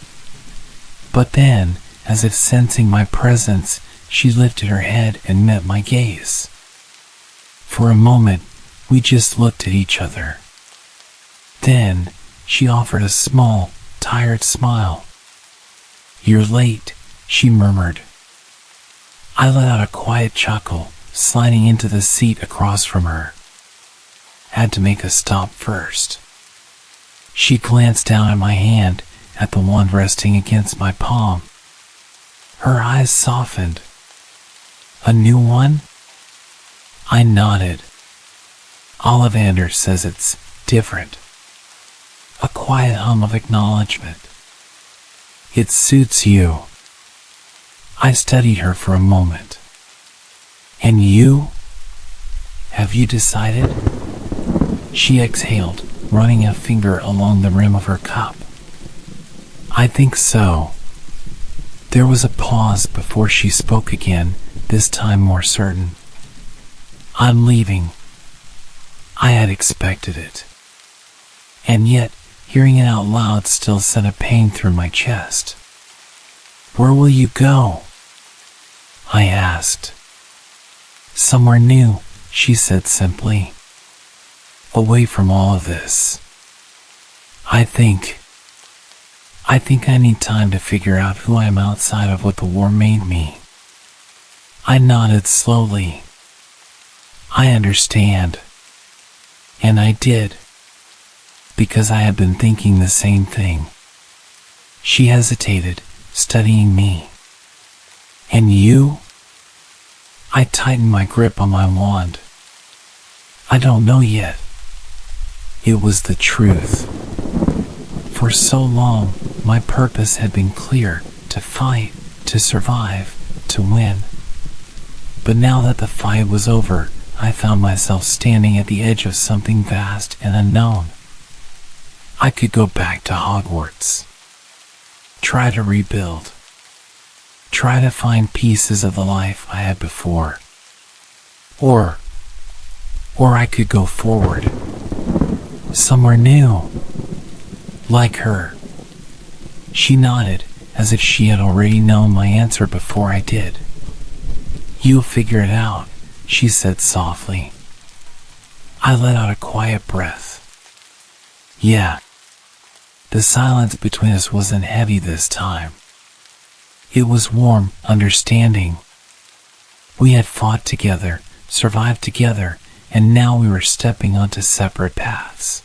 But then, as if sensing my presence, she lifted her head and met my gaze. For a moment, we just looked at each other. Then, she offered a small, tired smile. "You're late," she murmured. I let out a quiet chuckle, sliding into the seat across from her. Had to make a stop first. She glanced down at my hand, at the wand resting against my palm. Her eyes softened. "A new one?" I nodded. "Ollivander says it's different." A quiet hum of acknowledgement. "It suits you." I studied her for a moment. "And you? Have you decided?" She exhaled, running a finger along the rim of her cup. "I think so." There was a pause before she spoke again, this time more certain. "I'm leaving." I had expected it. And yet, hearing it out loud still sent a pain through my chest. "Where will you go?" I asked. "Somewhere new," she said simply. "Away from all of this. I think I need time to figure out who I am outside of what the war made me." I nodded slowly. "I understand." And I did, because I had been thinking the same thing. She hesitated, studying me. "And you?" I tightened my grip on my wand. "I don't know yet." It was the truth. For so long, my purpose had been clear: to fight, to survive, to win. But now that the fight was over, I found myself standing at the edge of something vast and unknown. I could go back to Hogwarts. Try to rebuild. Try to find pieces of the life I had before. Or I could go forward. Somewhere new. Like her. She nodded, as if she had already known my answer before I did. "You'll figure it out," she said softly. I let out a quiet breath. Yeah. The silence between us wasn't heavy this time. It was warm, understanding. We had fought together, survived together, and now we were stepping onto separate paths.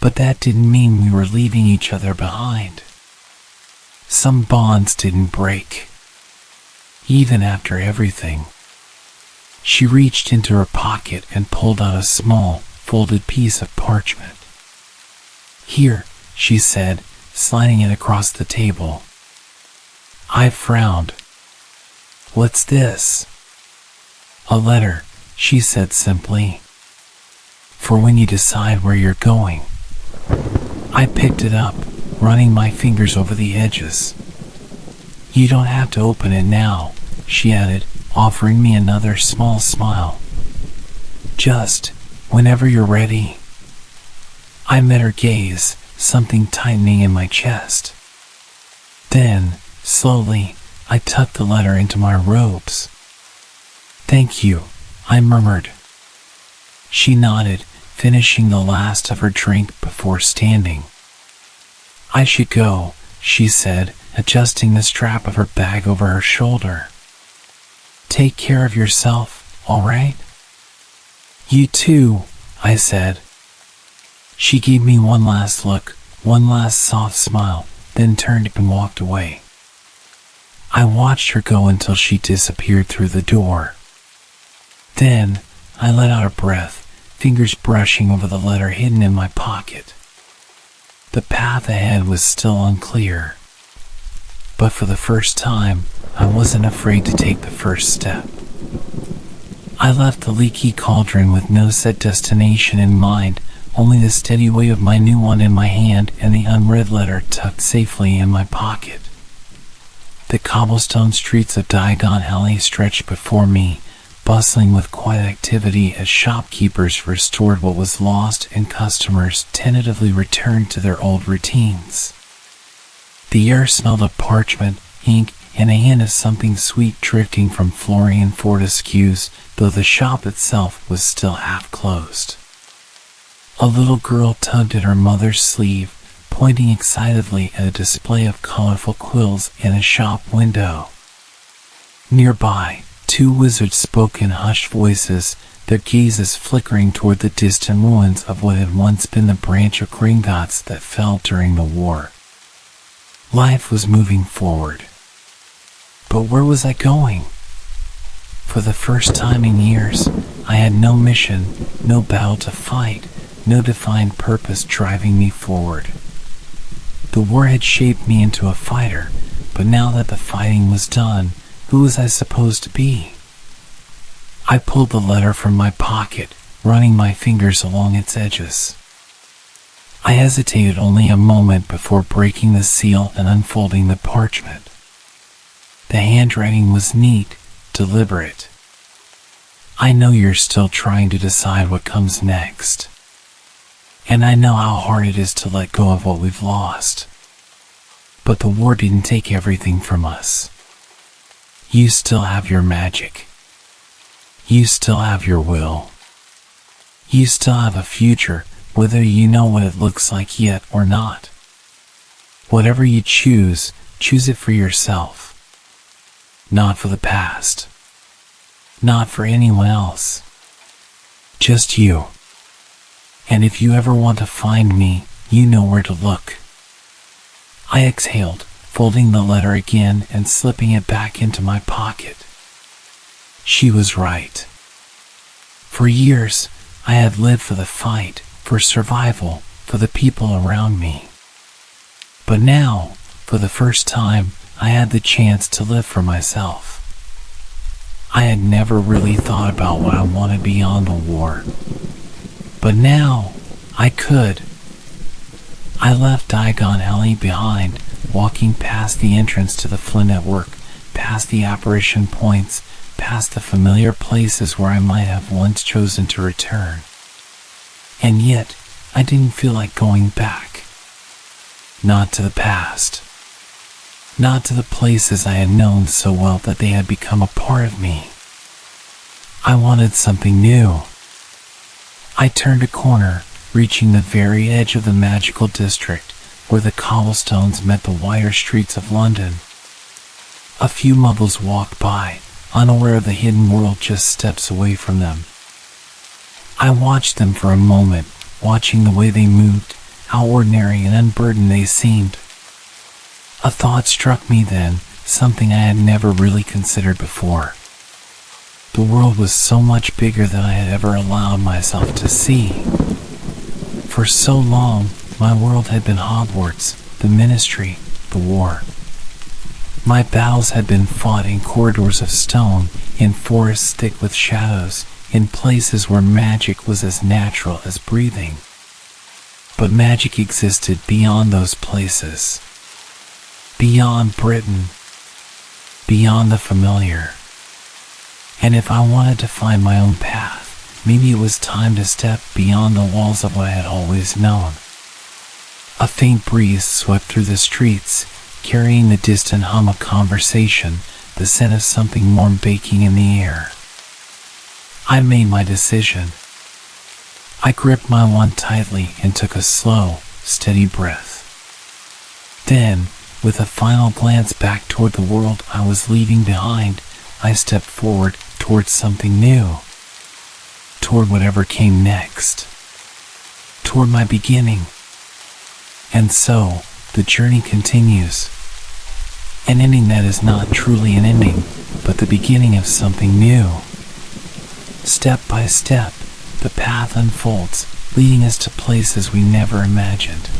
But that didn't mean we were leaving each other behind. Some bonds didn't break. Even after everything. She reached into her pocket and pulled out a small, folded piece of parchment. "Here," she said, sliding it across the table. I frowned. "What's this?" "A letter," she said simply. "For when you decide where you're going." I picked it up, running my fingers over the edges. "You don't have to open it now," she added, offering me another small smile. "Just whenever you're ready." I met her gaze, something tightening in my chest. Then, slowly, I tucked the letter into my robes. "Thank you," I murmured. She nodded, finishing the last of her drink before standing. "I should go," she said, adjusting the strap of her bag over her shoulder. "Take care of yourself, all right?" "You too," I said. She gave me one last look, one last soft smile, then turned and walked away. I watched her go until she disappeared through the door. Then, I let out a breath, fingers brushing over the letter hidden in my pocket. The path ahead was still unclear. But for the first time, I wasn't afraid to take the first step. I left the leaky cauldron with no set destination in mind, only the steady weight of my new one in my hand and the unread letter tucked safely in my pocket. The cobblestone streets of Diagon Alley stretched before me, bustling with quiet activity as shopkeepers restored what was lost and customers tentatively returned to their old routines. The air smelled of parchment, ink, and a hint of something sweet drifting from Florian Fortescue's, though the shop itself was still half closed. A little girl tugged at her mother's sleeve, pointing excitedly at a display of colorful quills in a shop window. Nearby, two wizards spoke in hushed voices, their gazes flickering toward the distant ruins of what had once been the branch of Gringotts that fell during the war. Life was moving forward. But where was I going? For the first time in years, I had no mission, no battle to fight, no defined purpose driving me forward. The war had shaped me into a fighter, but now that the fighting was done, who was I supposed to be? I pulled the letter from my pocket, running my fingers along its edges. I hesitated only a moment before breaking the seal and unfolding the parchment. The handwriting was neat, deliberate. "I know you're still trying to decide what comes next. And I know how hard it is to let go of what we've lost. But the war didn't take everything from us. You still have your magic. You still have your will. You still have a future, whether you know what it looks like yet or not. Whatever you choose, choose it for yourself. Not for the past. Not for anyone else. Just you. And if you ever want to find me, you know where to look." I exhaled, folding the letter again and slipping it back into my pocket. She was right. For years, I had lived for the fight, for survival, for the people around me. But now, for the first time, I had the chance to live for myself. I had never really thought about what I wanted beyond the war. But now, I could. I left Diagon Alley behind, walking past the entrance to the Flynn Network, past the apparition points, past the familiar places where I might have once chosen to return. And yet, I didn't feel like going back. Not to the past. Not to the places I had known so well that they had become a part of me. I wanted something new. I turned a corner, reaching the very edge of the magical district, where the cobblestones met the wider streets of London. A few muggles walked by, unaware of the hidden world just steps away from them. I watched them for a moment, watching the way they moved, how ordinary and unburdened they seemed. A thought struck me then, something I had never really considered before. The world was so much bigger than I had ever allowed myself to see. For so long, my world had been Hogwarts, the Ministry, the war. My battles had been fought in corridors of stone, in forests thick with shadows, in places where magic was as natural as breathing. But magic existed beyond those places. Beyond Britain. Beyond the familiar. And if I wanted to find my own path, maybe it was time to step beyond the walls of what I had always known. A faint breeze swept through the streets, carrying the distant hum of conversation, the scent of something warm baking in the air. I made my decision. I gripped my wand tightly and took a slow, steady breath. Then, with a final glance back toward the world I was leaving behind, I stepped forward towards something new. Toward whatever came next. Toward my beginning. And so, the journey continues. An ending that is not truly an ending, but the beginning of something new. Step by step, the path unfolds, leading us to places we never imagined.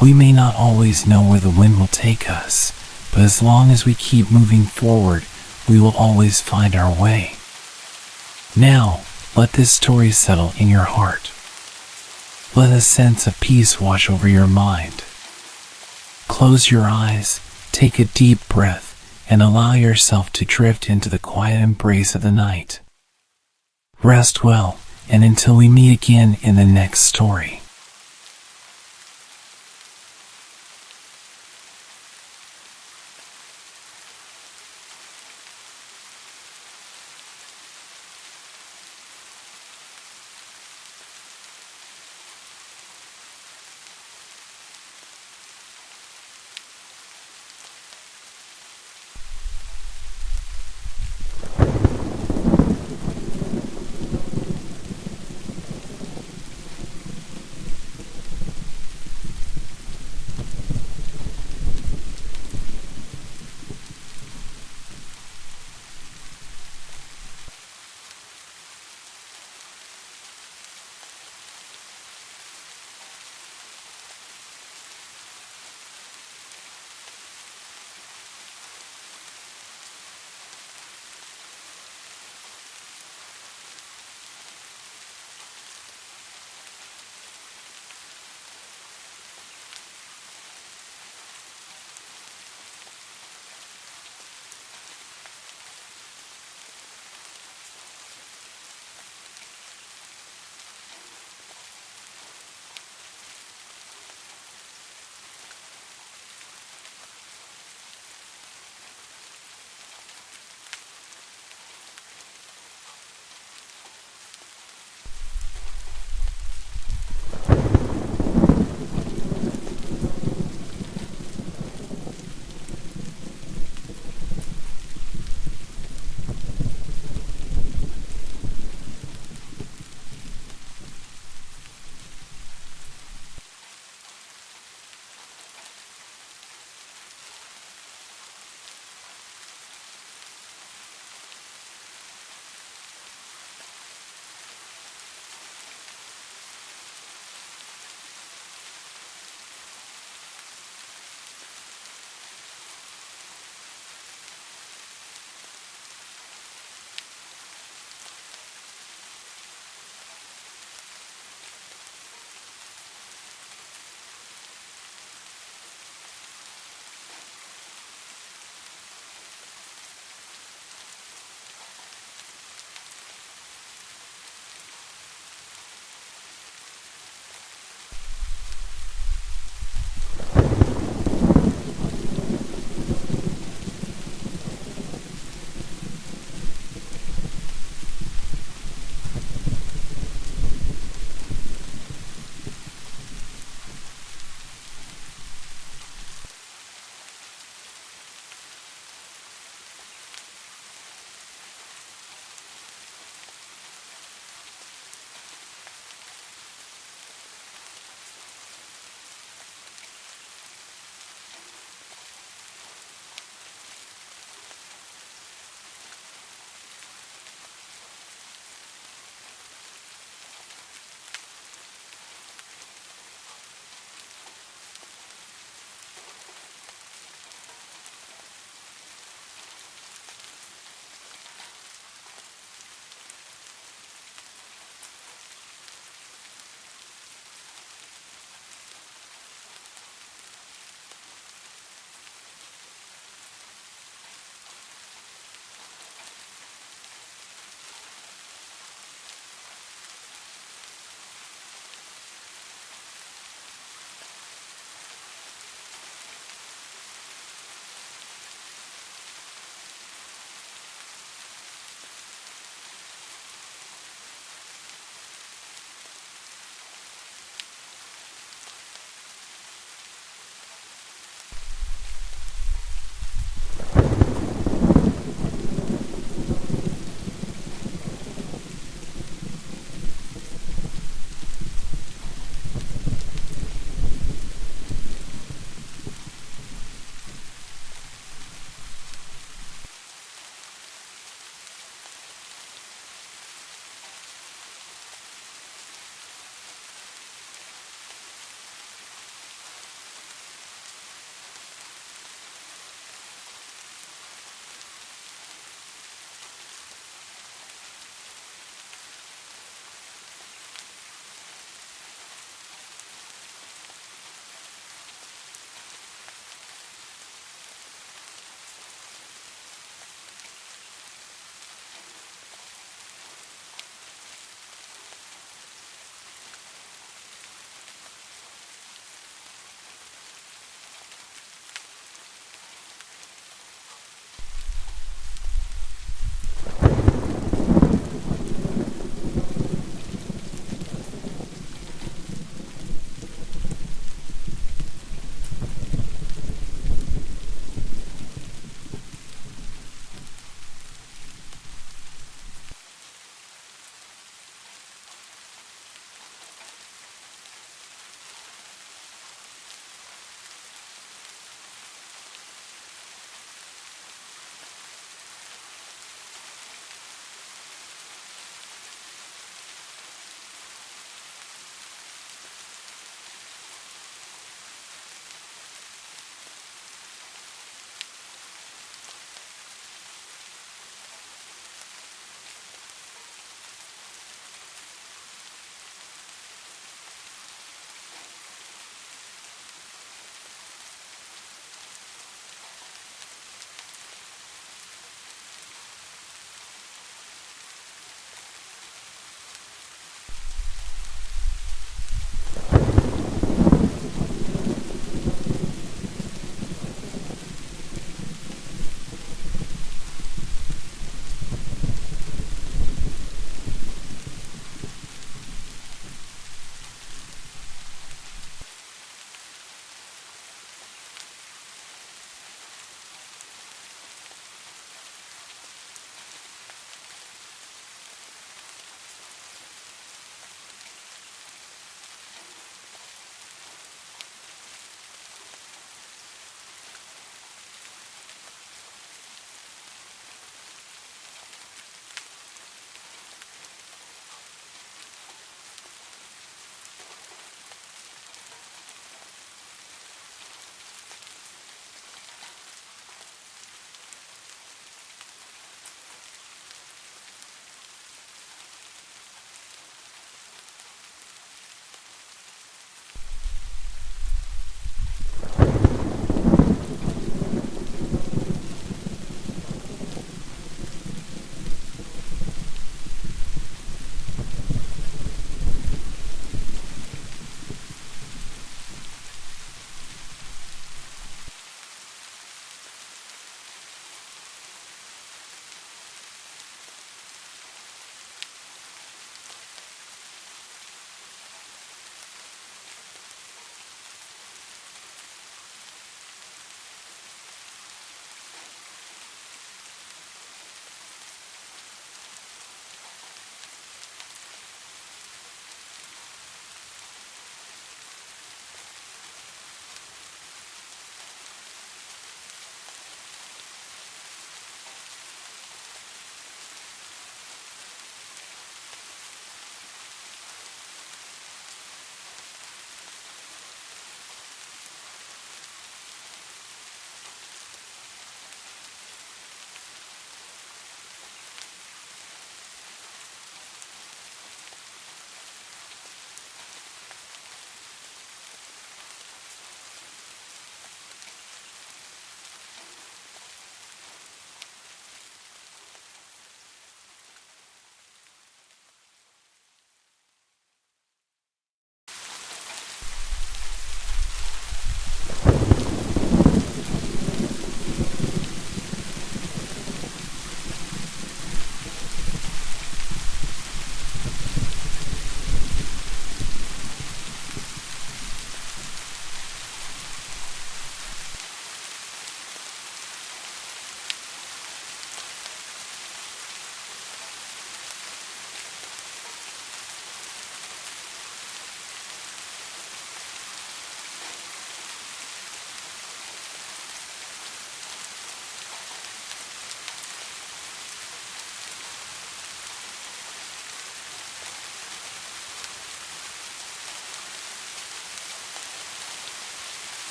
We may not always know where the wind will take us, but as long as we keep moving forward, we will always find our way. Now, let this story settle in your heart. Let a sense of peace wash over your mind. Close your eyes, take a deep breath, and allow yourself to drift into the quiet embrace of the night. Rest well, and until we meet again in the next story.